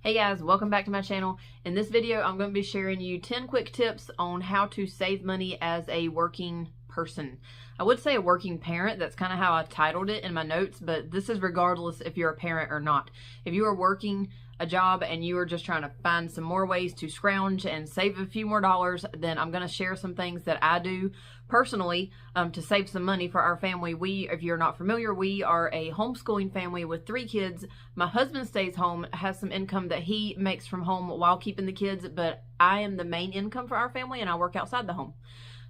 Hey guys, welcome back to my channel. In this video, I'm going to be sharing you 10 quick tips on how to save money as a working person. I would say a working parent, that's kind of how I titled it in my notes, but this is regardless if you're a parent or not. If you are working a job and you are just trying to find some more ways to scrounge and save a few more dollars, then I'm going to share some things that I do personally to save some money for our family. If you're not familiar, we are a homeschooling family with 3 kids. My husband stays home, has some income that he makes from home while keeping the kids, but I am the main income for our family and I work outside the home.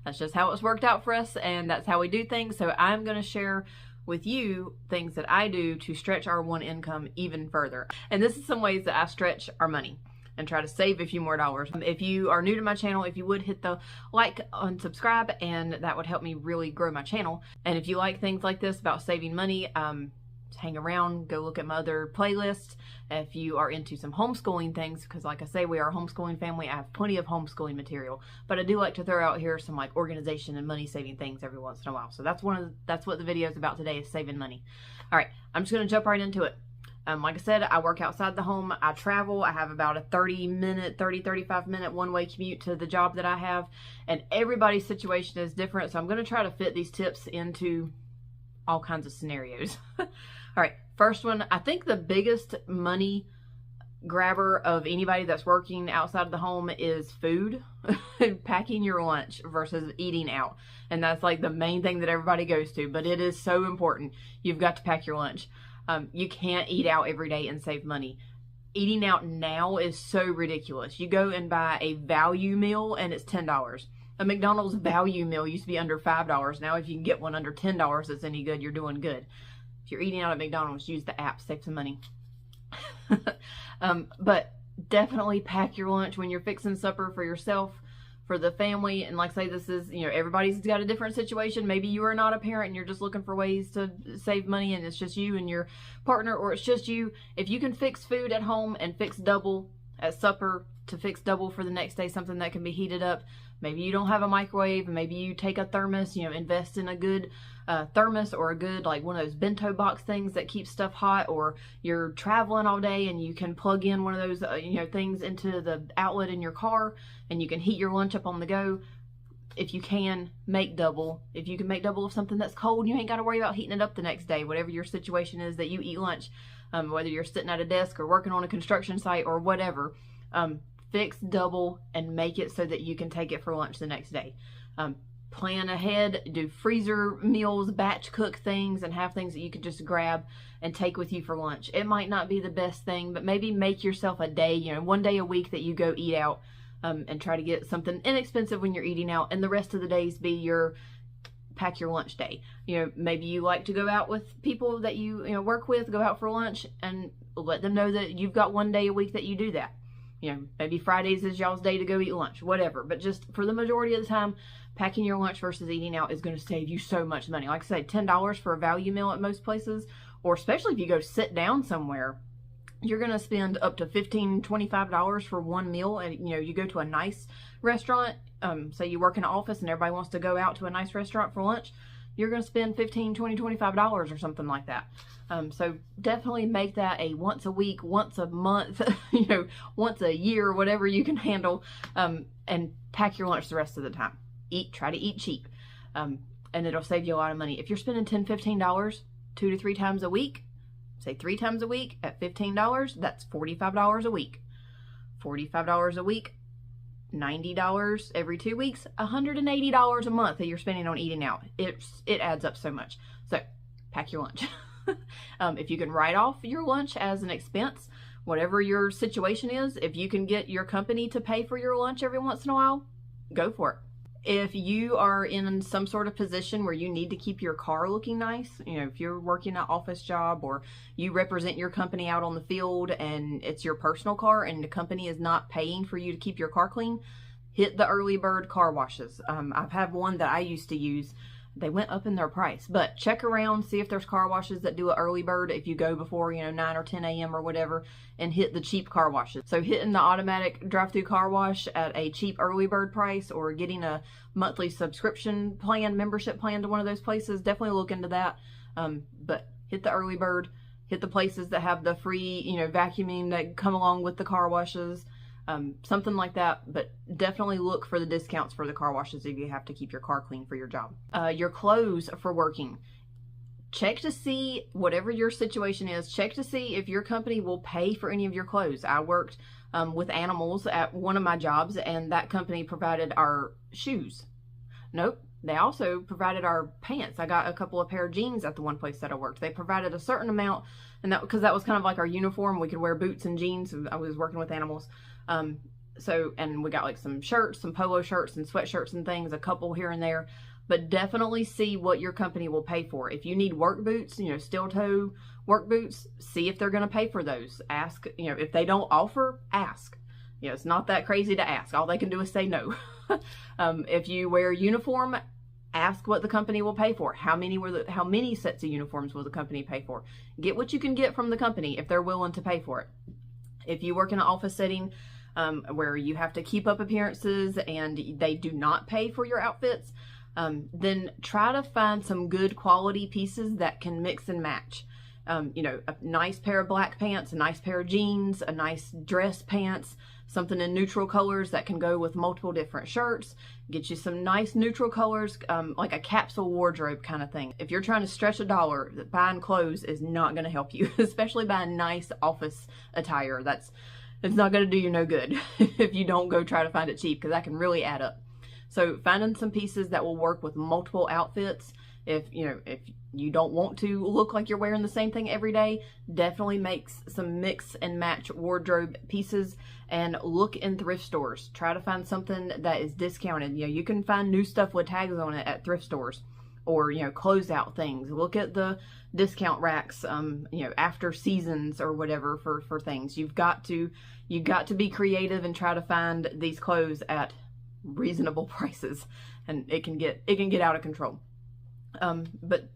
That's just how it's worked out for us, and that's how we do things. So I'm going to share with you things that I do to stretch our one income even further. And this is some ways that I stretch our money and try to save a few more dollars. If you are new to my channel, if you would hit the like and subscribe, and that would help me really grow my channel. And if you like things like this about saving money, hang around, go look at my other playlists. If you are into some homeschooling things, because like I say, we are a homeschooling family, I have plenty of homeschooling material, but I do like to throw out here some like organization and money saving things every once in a while. So that's what the video is about today, is saving money. All right, I'm just going to jump right into it. Like I said, I work outside the home. I travel. I have about a 35 minute one-way commute to the job that I have, and everybody's situation is different. So I'm going to try to fit these tips into all kinds of scenarios. All right, first one, I think the biggest money grabber of anybody that's working outside of the home is food. Packing your lunch versus eating out. And that's like the main thing that everybody goes to, but it is so important. You've got to pack your lunch. You can't eat out every day and save money. Eating out now is so ridiculous. You go and buy a value meal and it's $10. A McDonald's value meal used to be under $5. Now if you can get one under $10 that's any good, you're doing good. If you're eating out at McDonald's, use the app, save some money. But definitely pack your lunch when you're fixing supper for yourself, for the family. And like I say, this is, everybody's got a different situation. Maybe you are not a parent and you're just looking for ways to save money and it's just you and your partner, or it's just you. If you can fix food at home and fix double at supper to fix double for the next day, something that can be heated up. Maybe you don't have a microwave, maybe you take a thermos, invest in a good thermos, or a good, like one of those bento box things that keeps stuff hot, or you're traveling all day and you can plug in one of those, things into the outlet in your car and you can heat your lunch up on the go. If you can, make double. If you can make double of something that's cold, you ain't got to worry about heating it up the next day, whatever your situation is that you eat lunch, whether you're sitting at a desk or working on a construction site or whatever. Fix double and make it so that you can take it for lunch the next day. Plan ahead, do freezer meals, batch cook things, and have things that you can just grab and take with you for lunch. It might not be the best thing, but maybe make yourself a day, one day a week that you go eat out, and try to get something inexpensive when you're eating out, and the rest of the days be your pack your lunch day. Maybe you like to go out with people that you work with, go out for lunch, and let them know that you've got one day a week that you do that. Maybe Fridays is y'all's day to go eat lunch, whatever. But just for the majority of the time, packing your lunch versus eating out is going to save you so much money. Like I said, $10 for a value meal at most places, or especially if you go sit down somewhere, you're going to spend up to $15, $25 for one meal. And, you go to a nice restaurant, say you work in an office and everybody wants to go out to a nice restaurant for lunch, you're going to spend $15, $20, $25 or something like that. So definitely make that a once a week, once a month, once a year, whatever you can handle, and pack your lunch the rest of the time. Try to eat cheap, and it'll save you a lot of money. If you're spending $10, $15 2 to 3 times a week, say 3 times a week at $15, that's $45 a week. $45 a week, $90 every 2 weeks, $180 a month that you're spending on eating out. It adds up so much. So pack your lunch. If you can write off your lunch as an expense, whatever your situation is, if you can get your company to pay for your lunch every once in a while, go for it. If you are in some sort of position where you need to keep your car looking nice, if you're working an office job or you represent your company out on the field and it's your personal car and the company is not paying for you to keep your car clean, hit the early bird car washes. I've had one that I used to use. They went up in their price, but check around, see if there's car washes that do an early bird if you go before 9 or 10 a.m. or whatever, and hit the cheap car washes. So hitting the automatic drive-through car wash at a cheap early bird price, or getting a monthly subscription plan, membership plan to one of those places, definitely look into that. But hit the early bird, hit the places that have the free, vacuuming that come along with the car washes. Something like that, but definitely look for the discounts for the car washes if you have to keep your car clean for your job. Your clothes for working. Check to see, whatever your situation is, check to see if your company will pay for any of your clothes. I worked with animals at one of my jobs, and that company provided our shoes. Nope. They also provided our pants. I got a couple of pair of jeans at the one place that I worked. They provided a certain amount, and that because that was kind of like our uniform. We could wear boots and jeans. I was working with animals. And we got like some shirts, some polo shirts and sweatshirts and things, a couple here and there. But definitely see what your company will pay for. If you need work boots, steel toe work boots, see if they're going to pay for those. Ask, if they don't offer, ask. It's not that crazy to ask. All they can do is say no. If you wear a uniform, ask what the company will pay for. How many sets of uniforms will the company pay for? Get what you can get from the company if they're willing to pay for it. If you work in an office setting where you have to keep up appearances and they do not pay for your outfits, then try to find some good quality pieces that can mix and match. A nice pair of black pants, a nice pair of jeans, a nice dress pants, something in neutral colors that can go with multiple different shirts. Get you some nice neutral colors, like a capsule wardrobe kind of thing. If you're trying to stretch $1, buying clothes is not going to help you, especially buying nice office attire. It's not going to do you no good if you don't go try to find it cheap, because that can really add up. So finding some pieces that will work with multiple outfits. If you don't want to look like you're wearing the same thing every day, definitely make some mix and match wardrobe pieces and look in thrift stores. Try to find something that is discounted. You can find new stuff with tags on it at thrift stores, or closeout things. Look at the discount racks, after seasons or whatever for things. You've got to be creative and try to find these clothes at reasonable prices, and it can get out of control. But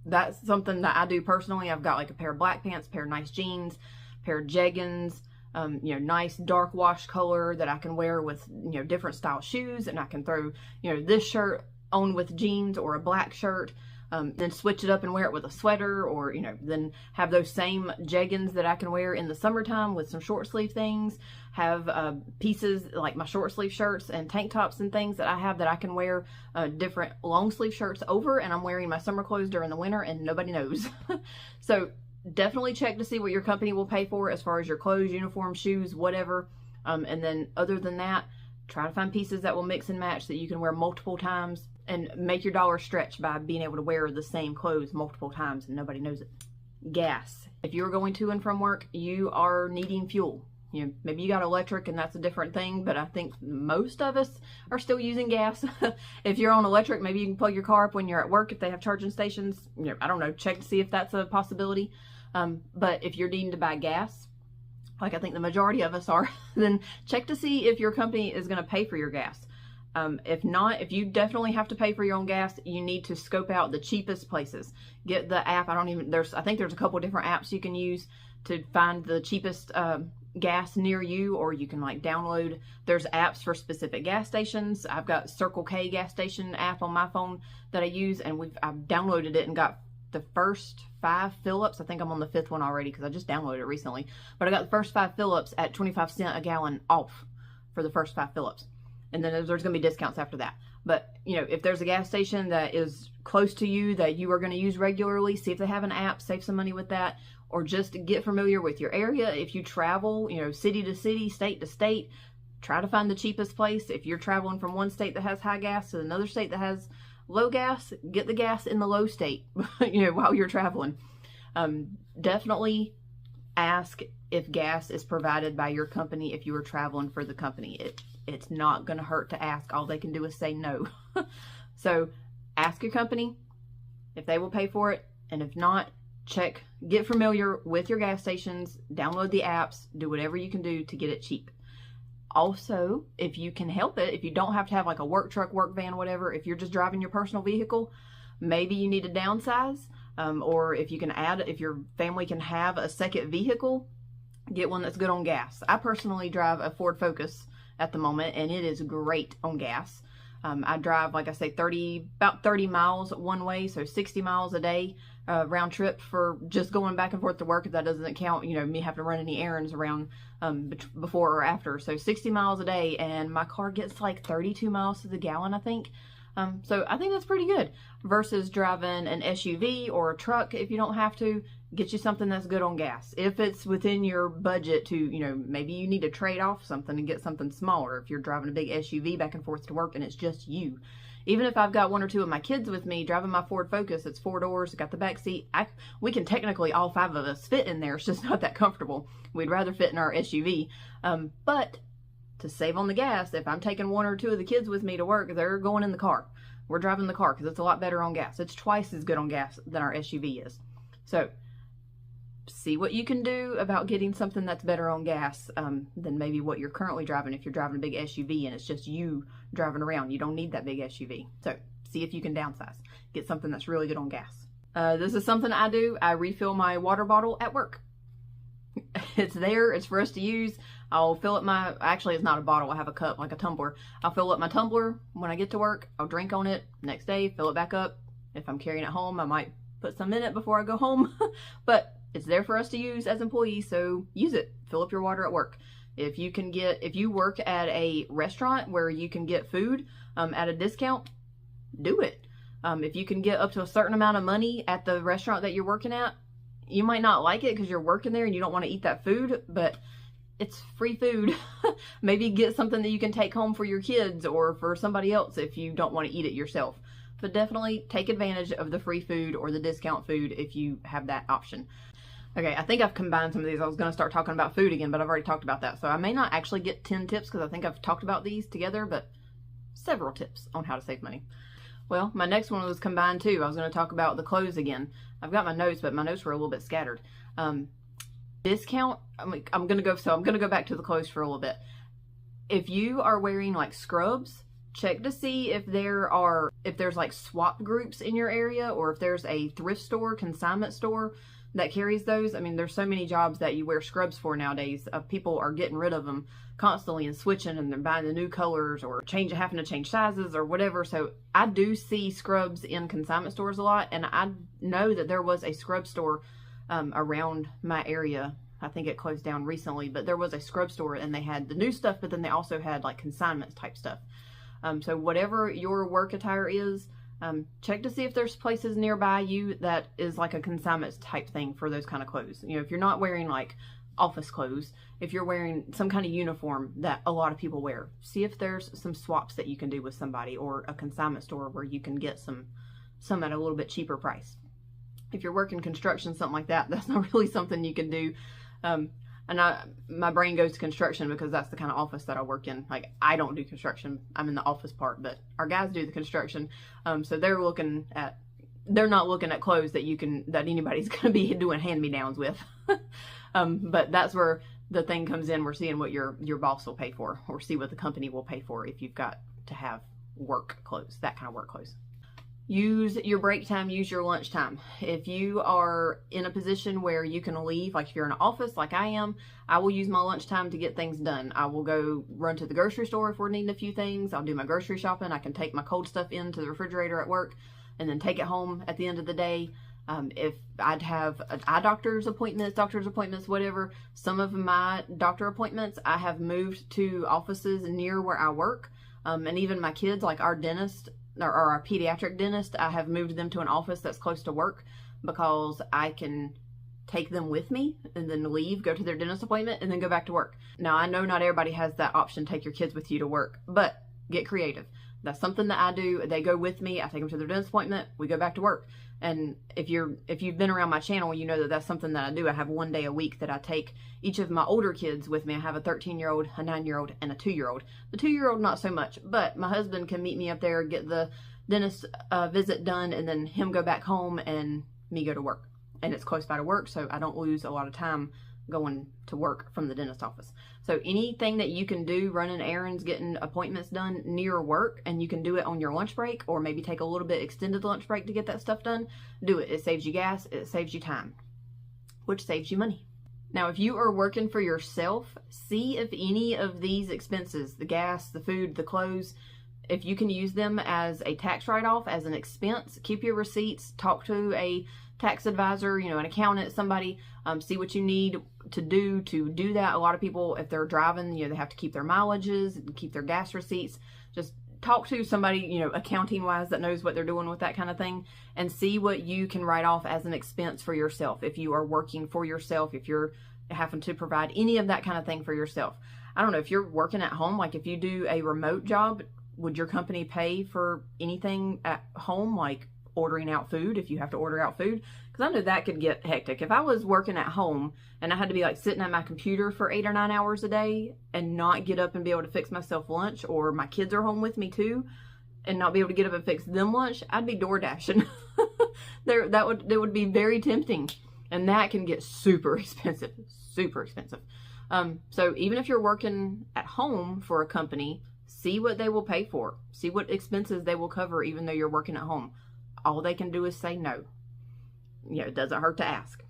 that's something that I do personally. I've got like a pair of black pants, pair of nice jeans, pair of jeggings, nice dark wash color that I can wear with, different style shoes, and I can throw, this shirt on with jeans or a black shirt, then switch it up and wear it with a sweater, or, then have those same jeggings that I can wear in the summertime with some short sleeve things. Have pieces like my short sleeve shirts and tank tops and things that I have that I can wear different long sleeve shirts over, and I'm wearing my summer clothes during the winter and nobody knows. So definitely check to see what your company will pay for as far as your clothes, uniform, shoes, whatever. And then other than that, try to find pieces that will mix and match that you can wear multiple times, and make your dollar stretch by being able to wear the same clothes multiple times and nobody knows it. Gas. If you're going to and from work, you are needing fuel. Maybe you got electric and that's a different thing, but I think most of us are still using gas. If you're on electric, maybe you can plug your car up when you're at work if they have charging stations. I don't know, check to see if that's a possibility. But if you're needing to buy gas, like I think the majority of us are, then check to see if your company is going to pay for your gas. If not, if you definitely have to pay for your own gas, you need to scope out the cheapest places. Get the app. I think there's a couple different apps you can use to find the cheapest gas near you, or you can like download. There's apps for specific gas stations. I've got Circle K gas station app on my phone that I use, and I've downloaded it and got the first 5 fill-ups. I think I'm on the 5th one already because I just downloaded it recently. But I got the first 5 fill-ups at 25 cents a gallon off for the first 5 fill-ups. And then there's going to be discounts after that. But, if there's a gas station that is close to you that you are going to use regularly, see if they have an app, save some money with that, or just get familiar with your area. If you travel, city to city, state to state, try to find the cheapest place. If you're traveling from one state that has high gas to another state that has low gas, get the gas in the low state, while you're traveling. Definitely ask if gas is provided by your company if you are traveling for the company. It's not going to hurt to ask. All they can do is say no. So ask your company if they will pay for it, and if not, get familiar with your gas stations, download the apps, do whatever you can do to get it cheap. Also, if you can help it, if you don't have to have like a work truck, work van, whatever, if you're just driving your personal vehicle, maybe you need to downsize, or if your family can have a second vehicle, get one that's good on gas. I personally drive a Ford Focus at the moment, and it is great on gas. I drive, like I say, about 30 miles one way, so 60 miles a day, round trip for just going back and forth to work, if that doesn't count, you know, me having to run any errands around before or after. So 60 miles a day, and my car gets like 32 miles to the gallon, I think. So I think that's pretty good versus driving an SUV or a truck if you don't have to. Get you something that's good on gas. If it's within your budget to, you know, maybe you need to trade off something and get something smaller if you're driving a big SUV back and forth to work and it's just you. Even if I've got one or two of my kids with me driving my Ford Focus, it's 4 doors, got the back seat. We can technically, all 5 of us, fit in there. It's just not that comfortable. We'd rather fit in our SUV. But to save on the gas, if I'm taking 1 or 2 of the kids with me to work, they're going in the car. We're driving the car because it's a lot better on gas. It's twice as good on gas than our SUV is. So see what you can do about getting something that's better on gas than maybe what you're currently driving. If you're driving a big SUV and it's just you driving around, you don't need that big SUV. So see if you can downsize. Get something that's really good on gas. This is something I do. I refill my water bottle at work. It's there. It's for us to use. I'll fill up my, actually it's not a bottle, I have a cup, like a tumbler. I'll fill up my tumbler when I get to work. I'll drink on it. Next day, fill it back up. If I'm carrying it home, I might put some in it before I go home. But it's there for us to use as employees, so use it. Fill up your water at work. If you work at a restaurant where you can get food at a discount, do it. If you can get up to a certain amount of money at the restaurant that you're working at, you might not like it because you're working there and you don't want to eat that food, but it's free food. Maybe get something that you can take home for your kids or for somebody else if you don't want to eat it yourself. But definitely take advantage of the free food or the discount food if you have that option. Okay, I think I've combined some of these. I was going to start talking about food again, but I've already talked about that. So I may not actually get 10 tips because I think I've talked about these together, but several tips on how to save money. Well, my next one was combined too. I was going to talk about the clothes again. I've got my notes, but my notes were a little bit scattered. Discount, I'm going to go back to the clothes for a little bit. If you are wearing like scrubs, check to see if there's like swap groups in your area, or if there's a thrift store, consignment store that carries those. I mean, there's so many jobs that you wear scrubs for nowadays. People are getting rid of them constantly and switching, and they're buying the new colors or having to change sizes or whatever. So I do see scrubs in consignment stores a lot, and I know that there was a scrub store around my area. I think it closed down recently, but there was a scrub store and they had the new stuff, but then they also had like consignment type stuff. So whatever your work attire is, check to see if there's places nearby you that is like a consignment type thing for those kind of clothes. You know, if you're not wearing like office clothes, if you're wearing some kind of uniform that a lot of people wear, see if there's some swaps that you can do with somebody, or a consignment store where you can get some at a little bit cheaper price. If you're working construction, something like that, that's not really something you can do. And my brain goes to construction because that's the kind of office that I work in. Like, I don't do construction. I'm in the office part, but our guys do the construction. So they're not looking at clothes that anybody's going to be doing hand-me-downs with. But that's where the thing comes in. We're seeing what your boss will pay for, or see what the company will pay for if you've got to have work clothes, that kind of work clothes. Use your break time, use your lunch time. If you are in a position where you can leave, like if you're in an office like I am, I will use my lunch time to get things done. I will go run to the grocery store if we're needing a few things. I'll do my grocery shopping. I can take my cold stuff into the refrigerator at work and then take it home at the end of the day. If I'd have eye doctor's appointments, whatever, some of my doctor appointments, I have moved to offices near where I work. And even my kids, like our dentist, or our pediatric dentist, I have moved them to an office that's close to work because I can take them with me and then leave, go to their dentist appointment, and then go back to work. Now, I know not everybody has that option, take your kids with you to work, but get creative. That's something that I do. They go with me. I take them to their dentist appointment. We go back to work. And if you've been around my channel, you know that that's something that I do. I have one day a week that I take each of my older kids with me. I have a 13-year-old, a 9-year-old, and a 2-year-old. The 2-year-old, not so much, but my husband can meet me up there, get the dentist visit done, and then him go back home and me go to work. And it's close by to work, so I don't lose a lot of time going to work from the dentist office. So anything that you can do, running errands, getting appointments done near work, and you can do it on your lunch break, or maybe take a little bit extended lunch break to get that stuff done, do it. It saves you gas, it saves you time, which saves you money. Now, if you are working for yourself, see if any of these expenses, the gas, the food, the clothes, if you can use them as a tax write-off, as an expense. Keep your receipts, talk to a tax advisor, you know, an accountant, somebody, see what you need to do that. A lot of people, if they're driving, you know, they have to keep their mileages and keep their gas receipts. Just talk to somebody, you know, accounting wise, that knows what they're doing with that kind of thing, and see what you can write off as an expense for yourself. If you are working for yourself, if you're having to provide any of that kind of thing for yourself. I don't know, if you're working at home, like if you do a remote job, would your company pay for anything at home, like ordering out food, if you have to order out food? Because I know that could get hectic. If I was working at home and I had to be like sitting at my computer for 8 or 9 hours a day and not get up and be able to fix myself lunch, or my kids are home with me too and not be able to get up and fix them lunch, I'd be door dashing. That would be very tempting, and that can get super expensive. So even if you're working at home for a company, see what they will pay for. See what expenses they will cover even though you're working at home. All they can do is say no. You know, it doesn't hurt to ask.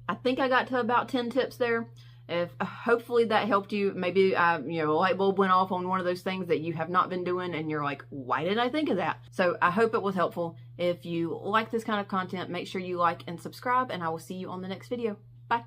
I think I got to about 10 tips there. If hopefully that helped you. Maybe you know, a light bulb went off on one of those things that you have not been doing and you're like, why did I think of that? So I hope it was helpful. If you like this kind of content, make sure you like and subscribe, and I will see you on the next video. Bye.